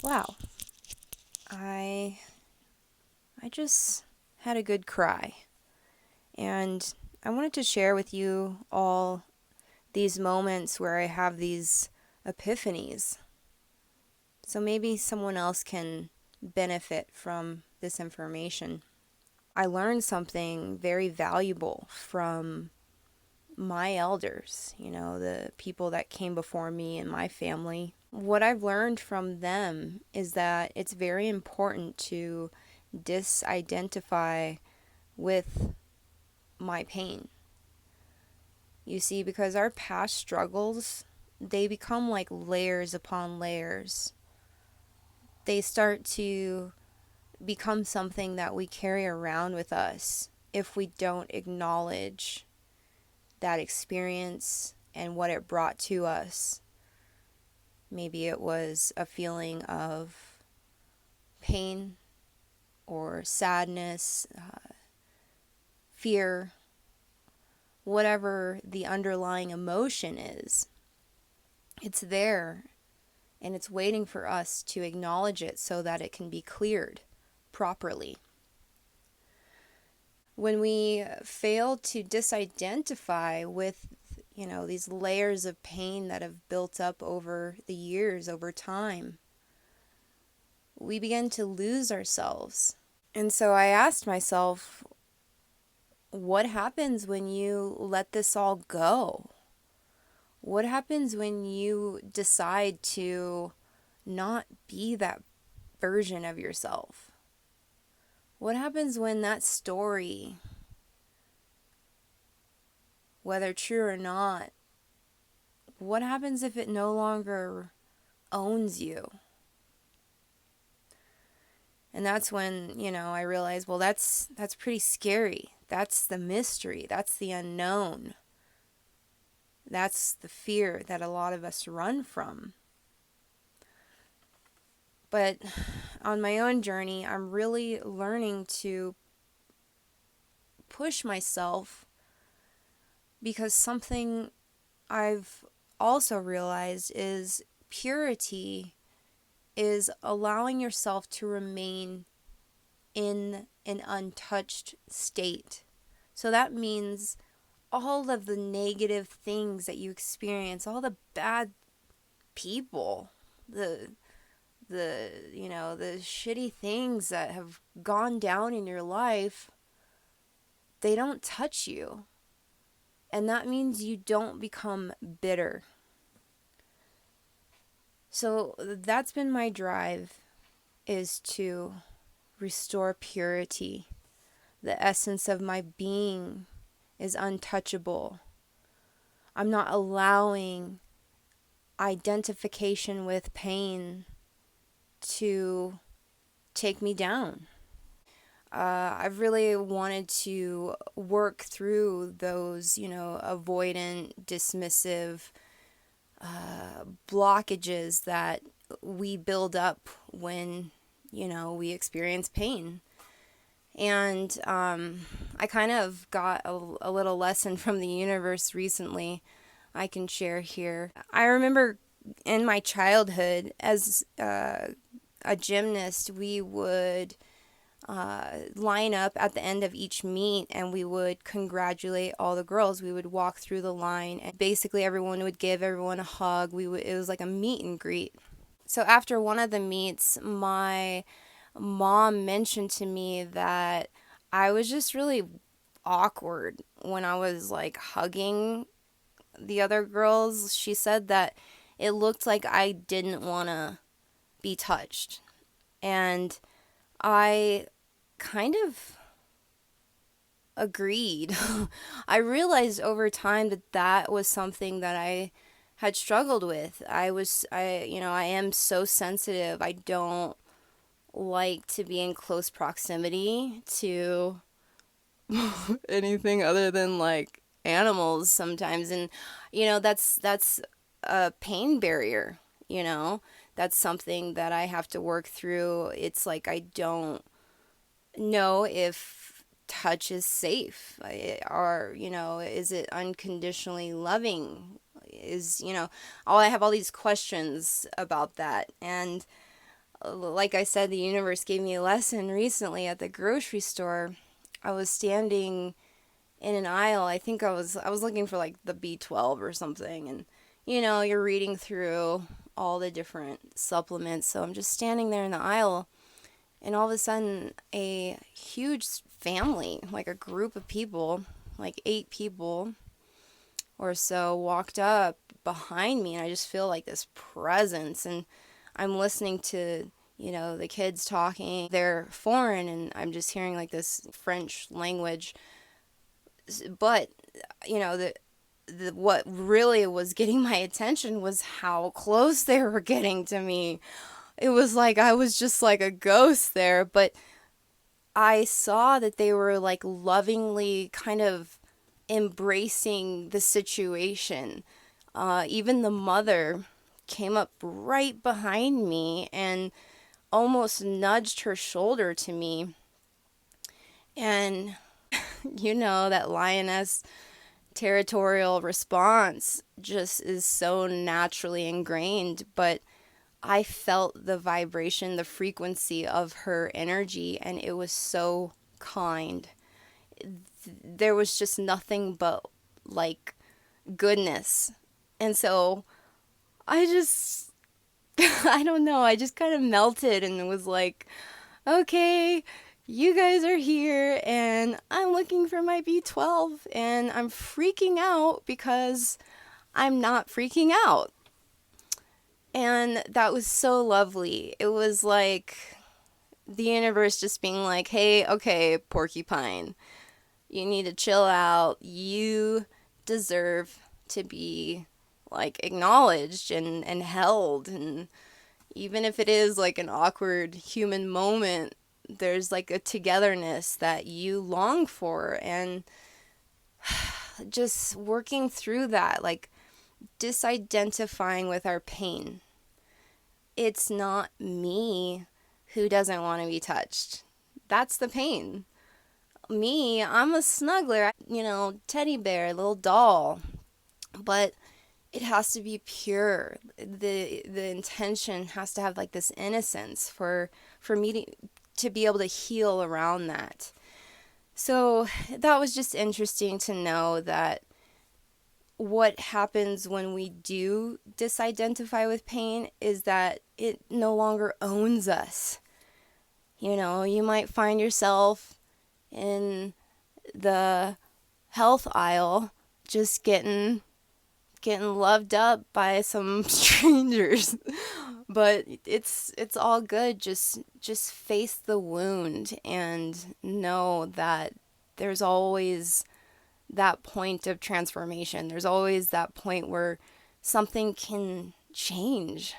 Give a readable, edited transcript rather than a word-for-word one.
Wow, I I just had a good cry, and I wanted to share with you all these moments where I have these epiphanies. So maybe someone else can benefit from this information. I learned something very valuable from my elders, the people that came before me and my family. What I've learned from them is that it's very important to disidentify with my pain. You see, because our past struggles, they become like layers upon layers. They start to become something that we carry around with us if we don't acknowledge that experience and what it brought to us. Maybe it was a feeling of pain or sadness, fear, whatever the underlying emotion is. It's there and it's waiting for us to acknowledge it so that it can be cleared properly. When we fail to disidentify with these layers of pain that have built up over the years, over time, we begin to lose ourselves. And so I asked myself, what happens when you let this all go? What happens when you decide to not be that version of yourself? What happens when that story, whether true or not, what happens if it no longer owns you? And that's when, I realized, well, that's pretty scary. That's the mystery. That's the unknown. That's the fear that a lot of us run from. But on my own journey, I'm really learning to push myself because something I've also realized is purity is allowing yourself to remain in an untouched state. So that means all of the negative things that you experience, all the bad people, the shitty things that have gone down in your life, they don't touch you. And that means you don't become bitter. So that's been my drive, is to restore purity. The essence of my being is untouchable. I'm not allowing identification with pain to take me down. I've really wanted to work through those, avoidant, dismissive blockages that we build up when, we experience pain. And I kind of got a little lesson from the universe recently I can share here. I remember in my childhood, as a gymnast, we would line up at the end of each meet and we would congratulate all the girls. We would walk through the line and basically everyone would give everyone a hug. It was like a meet and greet. So after one of the meets, my mom mentioned to me that I was just really awkward when I was like hugging the other girls. She said that it looked like I didn't want to be touched. And I kind of agreed. I realized over time that that was something that I had struggled with. I am so sensitive. I don't like to be in close proximity to anything other than like animals sometimes, and that's a pain barrier, that's something that I have to work through. It's like I don't know if touch is safe, or is it unconditionally loving, is all I have all these questions about that. And Like I said, the universe gave me a lesson recently at the grocery store. I was standing in an aisle. I think I was looking for like the B12 or something, and you're reading through all the different supplements. So I'm just standing there in the aisle, and all of a sudden a huge family, like a group of people, like 8 people or so, walked up behind me, and I just feel like this presence, and I'm listening to the kids talking. They're foreign, and I'm just hearing like this French language. But what really was getting my attention was how close they were getting to me. It was like I was just like a ghost there, but I saw that they were like lovingly kind of embracing the situation. Even the mother came up right behind me and almost nudged her shoulder to me. And that lioness territorial response just is so naturally ingrained, but I felt the vibration, the frequency of her energy, and it was so kind. There was just nothing but like goodness. And so I just, I don't know, I just kind of melted and was like, okay, you guys are here and I'm looking for my B12 and I'm freaking out because I'm not freaking out. And that was so lovely. It was like the universe just being like, hey, okay, porcupine, you need to chill out. You deserve to be like acknowledged and held. And even if it is like an awkward human moment, there's like a togetherness that you long for. And just working through that, like disidentifying with our pain. It's not me who doesn't want to be touched. That's the pain. Me, I'm a snuggler, teddy bear, little doll. But it has to be pure. The intention has to have like this innocence for me to be able to heal around that. So that was just interesting to know that what happens when we do disidentify with pain is that it no longer owns us. You might find yourself in the health aisle just getting loved up by some strangers. But it's all good. Just face the wound and know that there's always that point of transformation. There's always that point where something can change.